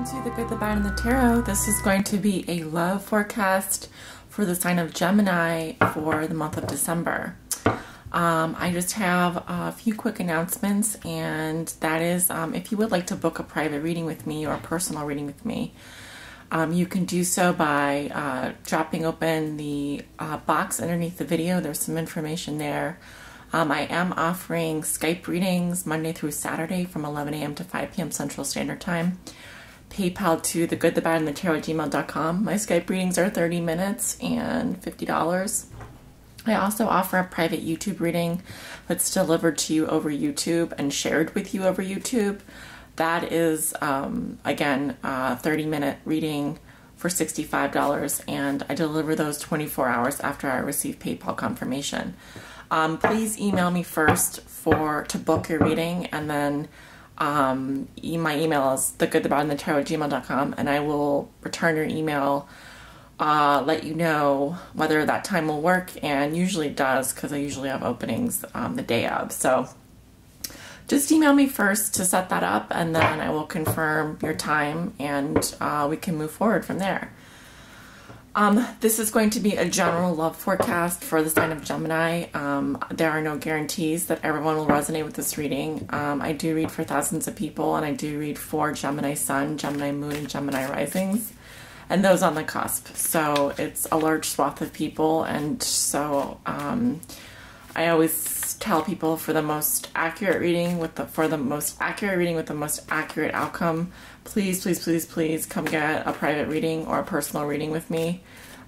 to The Good, the Bad, and the Tarot. This is going to be a love forecast for the sign of Gemini for the month of December. I just have a few quick announcements, and that is if you would like to book a private reading with me or a personal reading with me, you can do so by dropping open the box underneath the video. There's some information there. I am offering Skype readings Monday through Saturday from 11 a.m. to 5 p.m. Central Standard Time. PayPal to thegoodthebadandthetarot@gmail.com. My Skype readings are 30 minutes and $50. I also offer a private YouTube reading that's delivered to you over YouTube and shared with you over YouTube. That is, again, a 30-minute reading for $65, and I deliver those 24 hours after I receive PayPal confirmation. Please email me first to book your reading, and then my email is thegoodthebadandthetarot@gmail.com, and I will return your email, let you know whether that time will work, and usually it does because I usually have openings the day of. So just email me first to set that up, and then I will confirm your time, and we can move forward from there. This is going to be a general love forecast for the sign of Gemini. There are no guarantees that everyone will resonate with this reading. I do read for thousands of people, and I do read for Gemini Sun, Gemini Moon, and Gemini Risings, and those on the cusp. So it's a large swath of people, and so I always tell people for the most accurate reading with the most accurate outcome, please, please, please, please come get a private reading or a personal reading with me.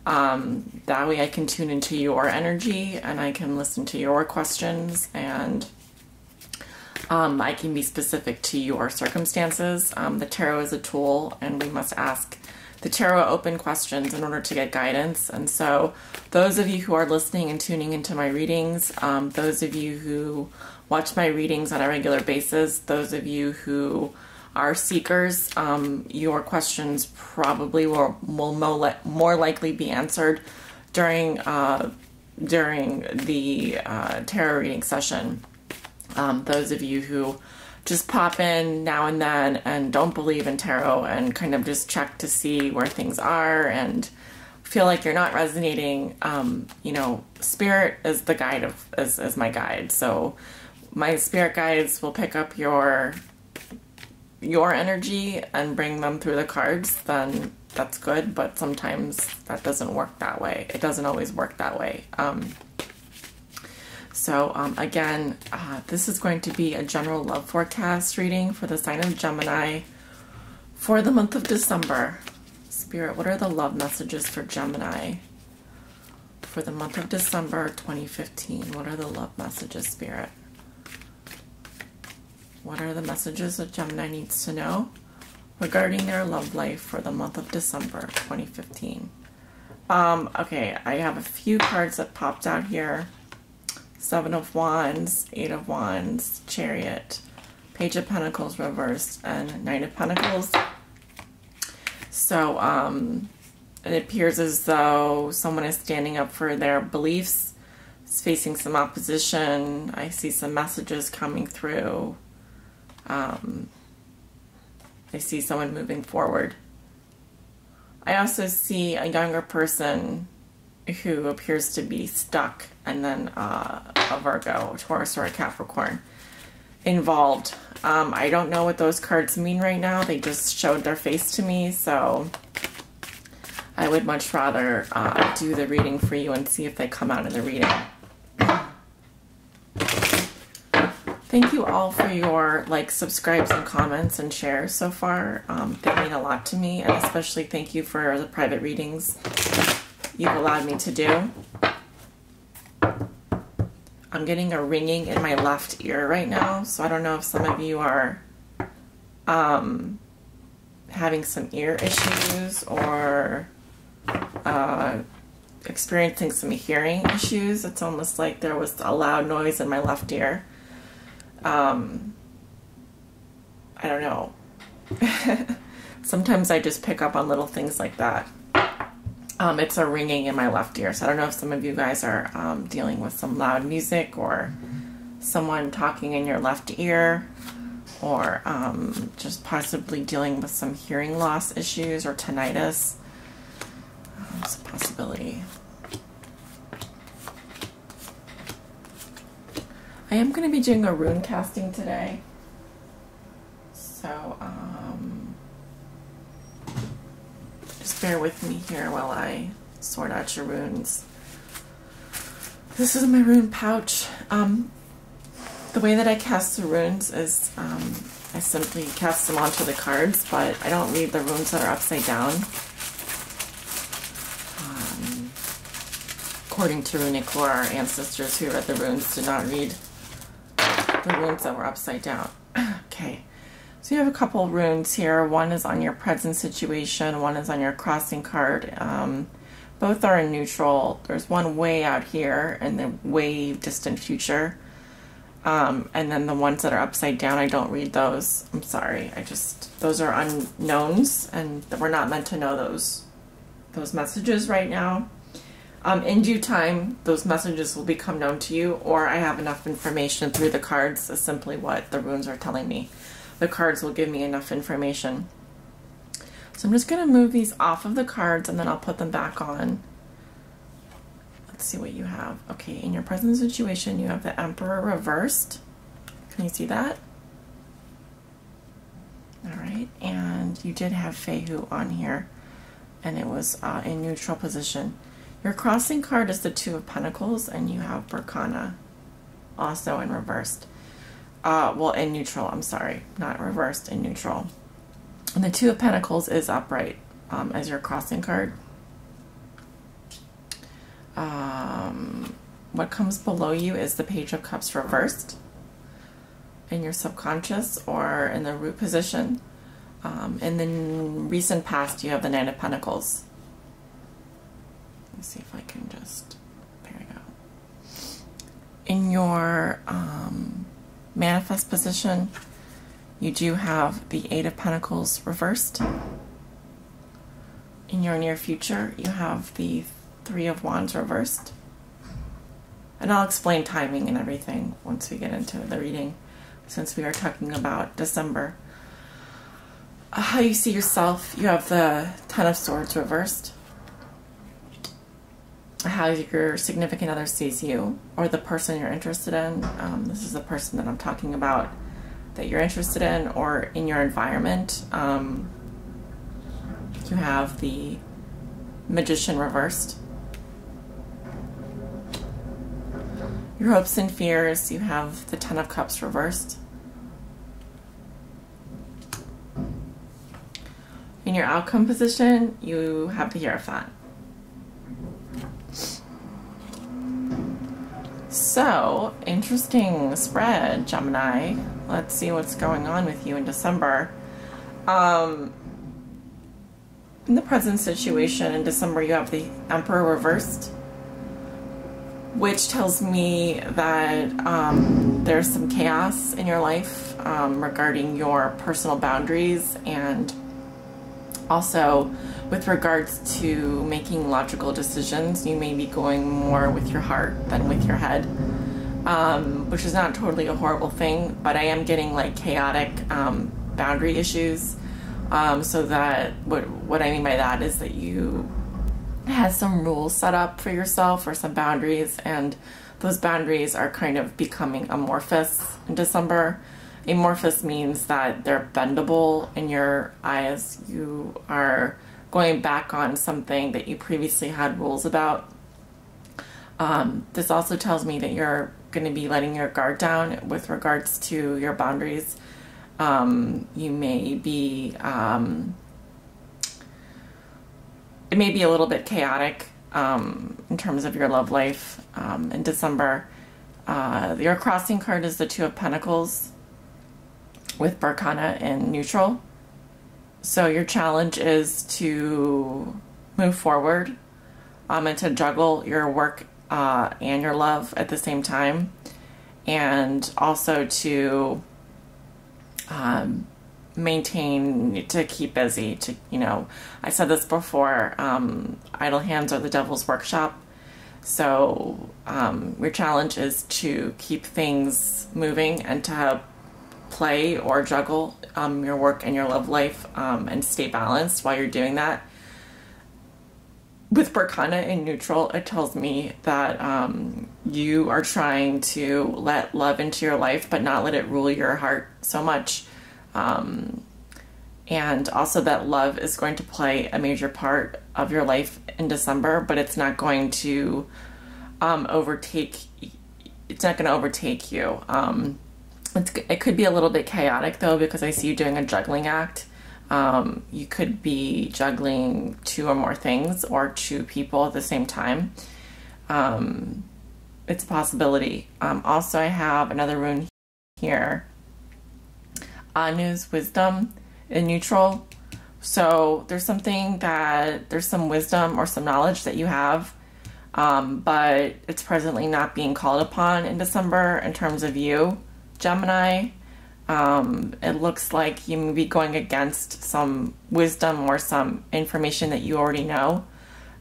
That way I can tune into your energy and I can listen to your questions, and I can be specific to your circumstances. The tarot is a tool, and we must ask the tarot open questions in order to get guidance. And so those of you who are listening and tuning into my readings, those of you who watch my readings on a regular basis, those of you who are seekers, your questions probably will more likely be answered during the tarot reading session. Those of you who just pop in now and then and don't believe in tarot and kind of just check to see where things are and feel like you're not resonating, you know, spirit is the guide is my guide. So my spirit guides will pick up your energy and bring them through the cards. Then that's good, but sometimes that doesn't work that way. It doesn't always work that way. Again, this is going to be a general love forecast reading for the sign of Gemini for the month of December. Spirit, what are the love messages for Gemini for the month of December 2015? What are the love messages, Spirit? What are the messages that Gemini needs to know regarding their love life for the month of December 2015? Okay, I have a few cards that popped out here. 7 of Wands, 8 of Wands, Chariot, Page of Pentacles reversed, and Knight of Pentacles. So it appears as though someone is standing up for their beliefs, is facing some opposition. I see some messages coming through. I see someone moving forward. I also see a younger person who appears to be stuck, and then a Virgo, Taurus, or a Capricorn involved. I don't know what those cards mean right now. They just showed their face to me, so I would much rather do the reading for you and see if they come out in the reading. Thank you all for your likes, subscribes, and comments and shares so far. They mean a lot to me, and especially thank you for the private readings you've allowed me to do. I'm getting a ringing in my left ear right now, so I don't know if some of you are having some ear issues or experiencing some hearing issues. It's almost like there was a loud noise in my left ear. I don't know. Sometimes I just pick up on little things like that. It's a ringing in my left ear, so I don't know if some of you guys are dealing with some loud music or someone talking in your left ear, or just possibly dealing with some hearing loss issues or tinnitus. It's a possibility. I am going to be doing a rune casting today. So, just bear with me here while I sort out your runes. This is my rune pouch. The way that I cast the runes is I simply cast them onto the cards, but I don't read the runes that are upside down. According to runic lore, our ancestors who read the runes did not read the runes that were upside down. Okay, so you have a couple runes here. One is on your present situation, one is on your crossing card. Both are in neutral. There's one way out here and the way distant future. And then the ones that are upside down, I don't read those. I'm sorry. Those are unknowns, and we're not meant to know those messages right now. In due time, those messages will become known to you, or I have enough information through the cards, is simply what the runes are telling me. The cards will give me enough information. So I'm just going to move these off of the cards, and then I'll put them back on. Let's see what you have. Okay, in your present situation, you have the Emperor reversed. Can you see that? All right, and you did have Fehu on here, and it was in neutral position. Your crossing card is the Two of Pentacles, and you have Berkana also in reversed. Well, in neutral, I'm sorry, not reversed, in neutral. And the Two of Pentacles is upright as your crossing card. What comes below you is the Page of Cups reversed in your subconscious or in the root position. In the recent past, you have the Nine of Pentacles. Let's see if I can just, there we go. In your manifest position, you do have the Eight of Pentacles reversed. In your near future, you have the Three of Wands reversed. And I'll explain timing and everything once we get into the reading, since we are talking about December. How you see yourself, you have the Ten of Swords reversed. How your significant other sees you, or the person you're interested in. This is the person that I'm talking about that you're interested in, or in your environment. You have the Magician reversed. Your hopes and fears, you have the Ten of Cups reversed. In your outcome position, you have the Hierophant. So, interesting spread, Gemini. Let's see what's going on with you in December. In the present situation in December, you have the Emperor reversed, which tells me that there's some chaos in your life regarding your personal boundaries, and also with regards to making logical decisions. You may be going more with your heart than with your head, which is not totally a horrible thing, but I am getting like chaotic boundary issues. So that what I mean by that is that you had some rules set up for yourself, or some boundaries, and those boundaries are kind of becoming amorphous in December. Amorphous means that they're bendable in your eyes. You are going back on something that you previously had rules about. This also tells me that you're going to be letting your guard down with regards to your boundaries. You may be, it may be a little bit chaotic in terms of your love life in December. Your crossing card is the Two of Pentacles with Berkana in neutral. So your challenge is to move forward and to juggle your work and your love at the same time, and also to maintain, to keep busy, to, you know, I said this before, idle hands are the devil's workshop. So your challenge is to keep things moving and to play or juggle your work and your love life and stay balanced while you're doing that. With Berkana in neutral, it tells me that you are trying to let love into your life, but not let it rule your heart so much. And also that love is going to play a major part of your life in December, but it's not going to overtake you. It could be a little bit chaotic though, because I see you doing a juggling act. You could be juggling 2 or more things or 2 people at the same time. It's a possibility. Also, I have another rune here. Anu's wisdom in neutral. So there's some wisdom or some knowledge that you have, but it's presently not being called upon in December in terms of you, Gemini. It looks like you may be going against some wisdom or some information that you already know.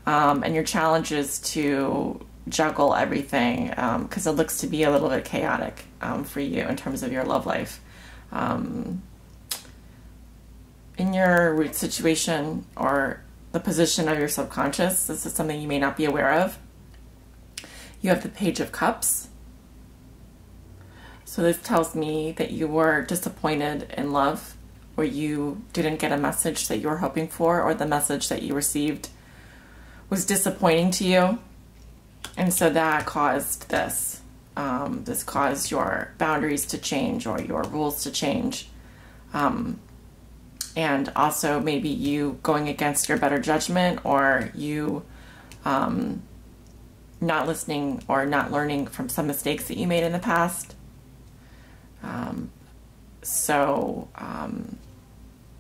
And your challenge is to juggle everything, because it looks to be a little bit chaotic for you in terms of your love life. In your root situation or the position of your subconscious, this is something you may not be aware of. You have the Page of Cups. So this tells me that you were disappointed in love, or you didn't get a message that you were hoping for, or the message that you received was disappointing to you. And so that caused this. This caused your boundaries to change or your rules to change. And also maybe you going against your better judgment, or you not listening or not learning from some mistakes that you made in the past.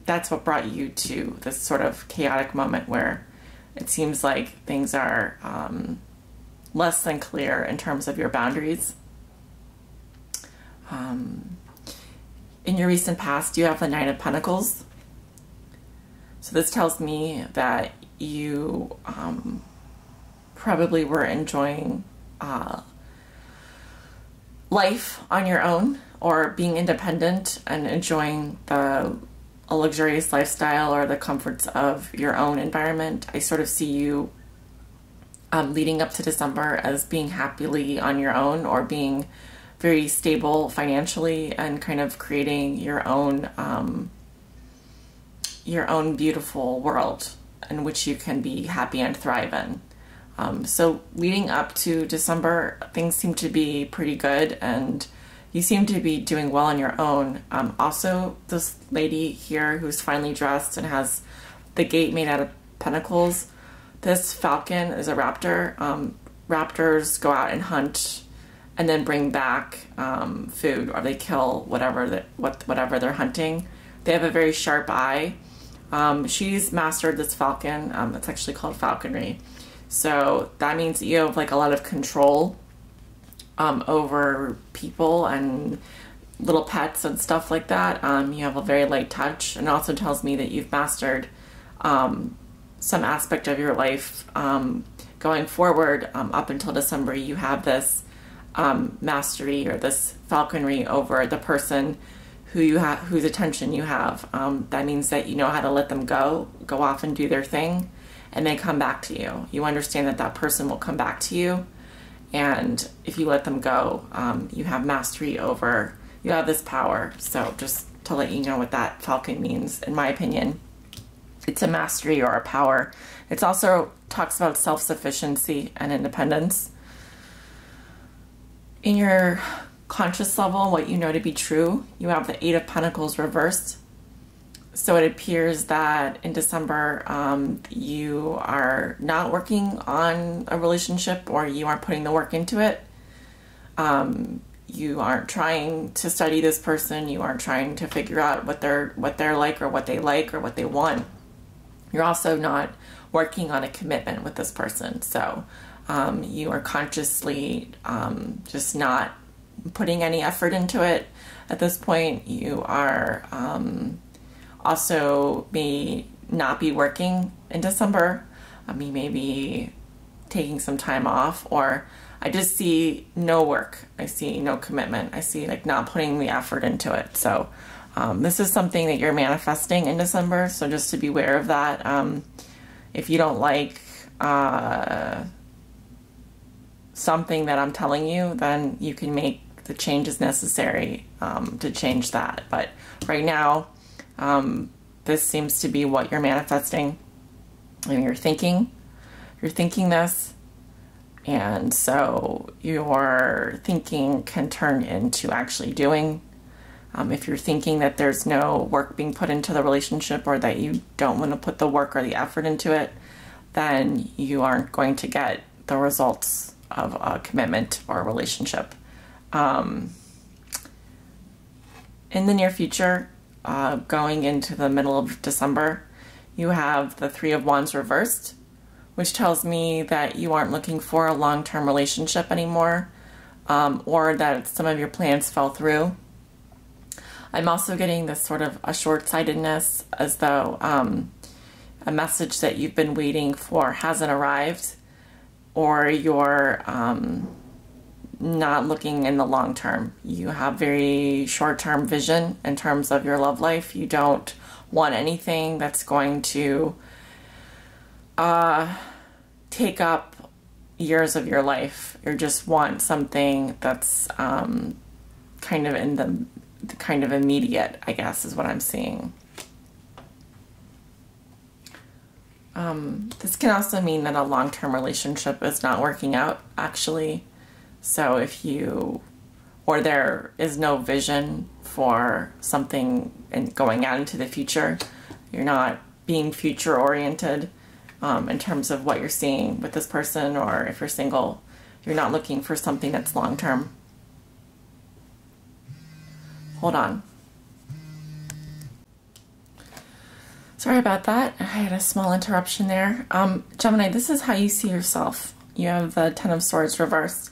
That's what brought you to this sort of chaotic moment where it seems like things are less than clear in terms of your boundaries. In your recent past, you have the Nine of Pentacles. So this tells me that you probably were enjoying life on your own, or being independent and enjoying a luxurious lifestyle or the comforts of your own environment. I sort of see you leading up to December as being happily on your own, or being very stable financially and kind of creating your own beautiful world in which you can be happy and thrive in. So leading up to December, things seem to be pretty good, and you seem to be doing well on your own. Also, this lady here who's finely dressed and has the gate made out of pentacles, this falcon is a raptor. Raptors go out and hunt and then bring back food, or they kill whatever they're hunting. They have a very sharp eye. She's mastered this falcon. It's actually called falconry. So that means that you have like a lot of control over people and little pets and stuff like that. You have a very light touch, and it also tells me that you've mastered some aspect of your life going forward. Up until December, you have this mastery or this falconry over the person whose attention you have. That means that you know how to let them go off and do their thing, and they come back to you. You understand that that person will come back to you, and if you let them go, you have mastery over, you have this power. So just to let you know what that falcon means, in my opinion, it's a mastery or a power. It also talks about self-sufficiency and independence. In your conscious level, what you know to be true, you have the Eight of Pentacles reversed. So it appears that in December, you are not working on a relationship, or you aren't putting the work into it. You aren't trying to study this person. You aren't trying to figure out what they're like, or what they like, or what they want. You're also not working on a commitment with this person. So you are consciously just not putting any effort into it at this point. You are also may not be working in December. You may be taking some time off, or I just see no work. I see no commitment. I see like not putting the effort into it. So this is something that you're manifesting in December. So just to be aware of that. If you don't like something that I'm telling you, then you can make the changes necessary to change that. But right now, this seems to be what you're manifesting, and you're thinking this, and so your thinking can turn into actually doing. If you're thinking that there's no work being put into the relationship, or that you don't want to put the work or the effort into it, then you aren't going to get the results of a commitment or a relationship. In the near future, going into the middle of December, you have the Three of Wands reversed, which tells me that you aren't looking for a long-term relationship anymore, or that some of your plans fell through. I'm also getting this sort of a short-sightedness, as though a message that you've been waiting for hasn't arrived, or you're not looking in the long term. You have very short-term vision in terms of your love life. You don't want anything that's going to take up years of your life. You just want something that's kind of in the kind of immediate, I guess, is what I'm seeing. This can also mean that a long-term relationship is not working out, actually. So if you, or there is no vision for something and going out into the future, you're not being future-oriented in terms of what you're seeing with this person, or if you're single, you're not looking for something that's long-term. Hold on. Sorry about that. I had a small interruption there. Gemini, this is how you see yourself. You have the Ten of Swords reversed.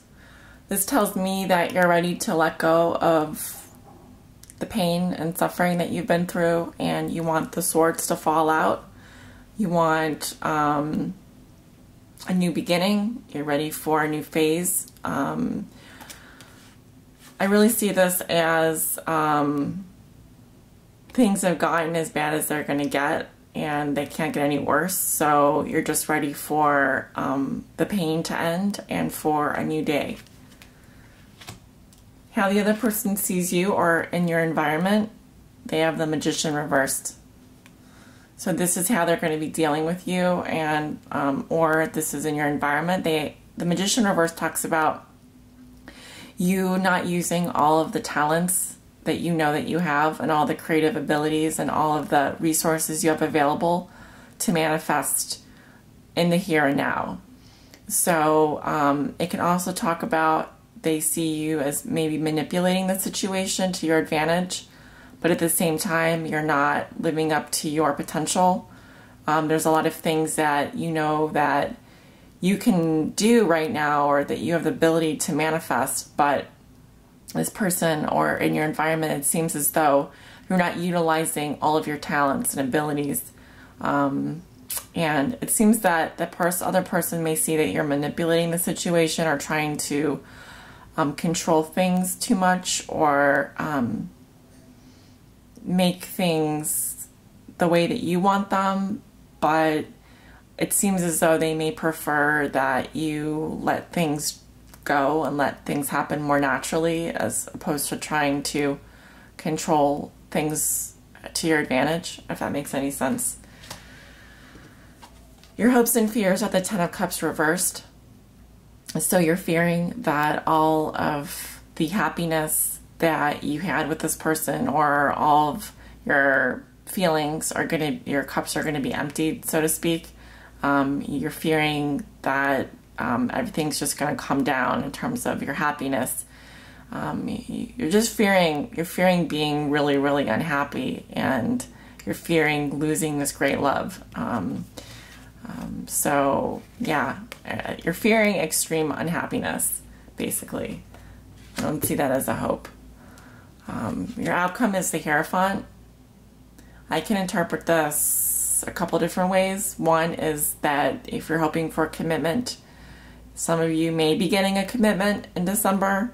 This tells me that you're ready to let go of the pain and suffering that you've been through, and you want the swords to fall out. You want a new beginning. You're ready for a new phase. I really see this as things have gotten as bad as they're going to get, and they can't get any worse. So you're just ready for the pain to end and for a new day. How the other person sees you or in your environment, they have the Magician reversed. So this is how they're going to be dealing with you, and or this is in your environment. The Magician reverse talks about you not using all of the talents that you know that you have, and all the creative abilities and all of the resources you have available to manifest in the here and now. So it can also talk about they see you as maybe manipulating the situation to your advantage, but at the same time, you're not living up to your potential. There's a lot of things that you know that you can do right now, or that you have the ability to manifest, but this person or in your environment, it seems as though you're not utilizing all of your talents and abilities. And it seems that the other person may see that you're manipulating the situation, or trying to control things too much, or make things the way that you want them, but it seems as though they may prefer that you let things go and let things happen more naturally, as opposed to trying to control things to your advantage, if that makes any sense. Your hopes and fears are the Ten of Cups reversed. So you're fearing that all of the happiness that you had with this person, or all of your feelings are your cups are gonna be emptied, so to speak. You're fearing that everything's just gonna come down in terms of your happiness. You're fearing being really, really unhappy, and you're fearing losing this great love. So yeah, you're fearing extreme unhappiness, basically. I don't see that as a hope. Your outcome is the Hierophant. I can interpret this a couple different ways. One is that if you're hoping for commitment, Some of you may be getting a commitment in December.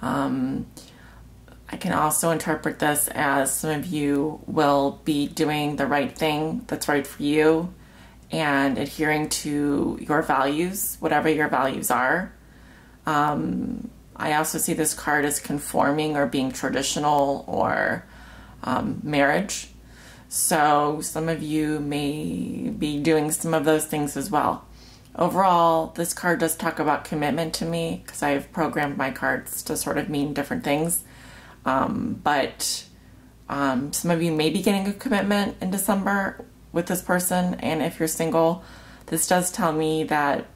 I can also interpret this as some of you will be doing the right thing that's right for you and adhering to your values, whatever your values are. I also see this card as conforming or being traditional or marriage. So some of you may be doing some of those things as well. Overall, this card does talk about commitment to me because I've programmed my cards to sort of mean different things. But some of you may be getting a commitment in December with this person. And if you're single, this does tell me that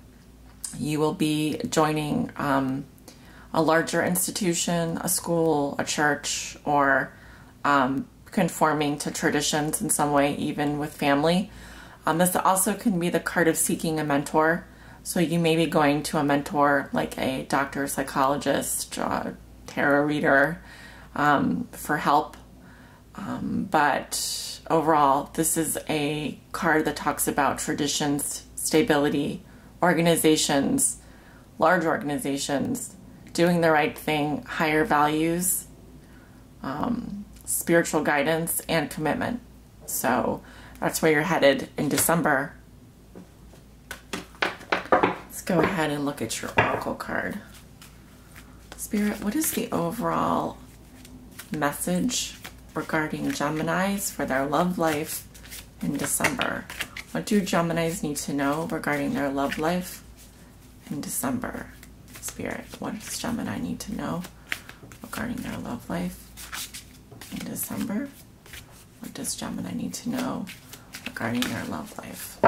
you will be joining a larger institution, a school, a church, or conforming to traditions in some way, even with family. This also can be the card of seeking a mentor. So you may be going to a mentor like a doctor, psychologist, tarot reader for help. But overall, this is a card that talks about traditions, stability, organizations, large organizations, doing the right thing, higher values, spiritual guidance, and commitment. So that's where you're headed in December. Let's go ahead and look at your oracle card. Spirit, what is the overall message regarding Geminis for their love life in December? What do Geminis need to know regarding their love life in December? Spirit, what does Gemini need to know regarding their love life in December? What does Gemini need to know regarding their love life?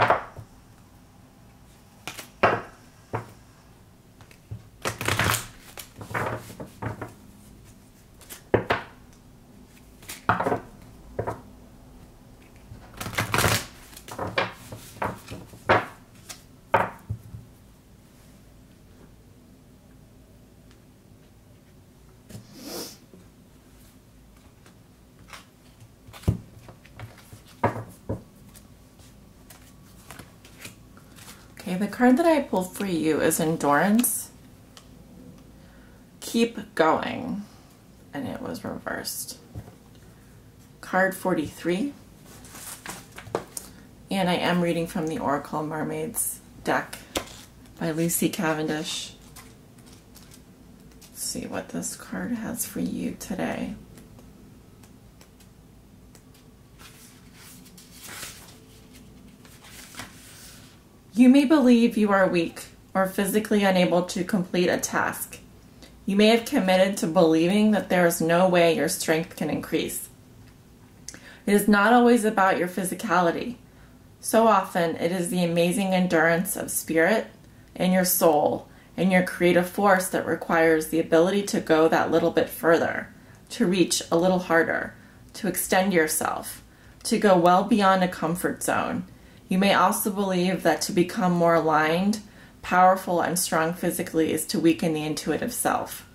Okay, the card that I pulled for you is Endurance. Keep going. And it was reversed. Card 43. And I am reading from the Oracle Mermaids deck by Lucy Cavendish. Let's see what this card has for you today. You may believe you are weak or physically unable to complete a task. You may have committed to believing that there is no way your strength can increase. It is not always about your physicality. So often it is the amazing endurance of spirit and your soul and your creative force that requires the ability to go that little bit further, to reach a little harder, to extend yourself, to go well beyond a comfort zone. You may also believe that to become more aligned, powerful, and strong physically is to weaken the intuitive self.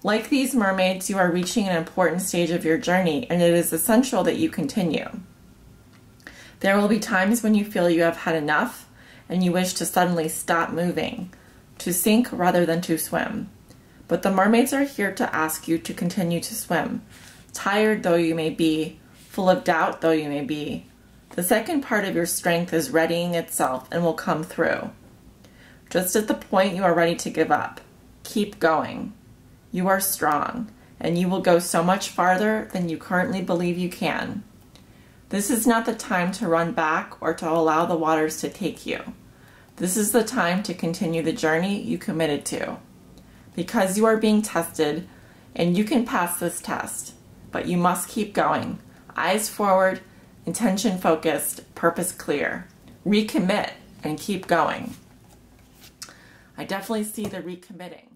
Like these mermaids, you are reaching an important stage of your journey, and it is essential that you continue. There will be times when you feel you have had enough, and you wish to suddenly stop moving, to sink rather than to swim. But the mermaids are here to ask you to continue to swim, tired though you may be, full of doubt though you may be. The second part of your strength is readying itself and will come through. Just at the point you are ready to give up, keep going. You are strong, and you will go so much farther than you currently believe you can. This is not the time to run back or to allow the waters to take you. This is the time to continue the journey you committed to. Because you are being tested, and you can pass this test, but you must keep going. Eyes forward, intention focused, purpose clear. Recommit and keep going. I definitely see the recommitting.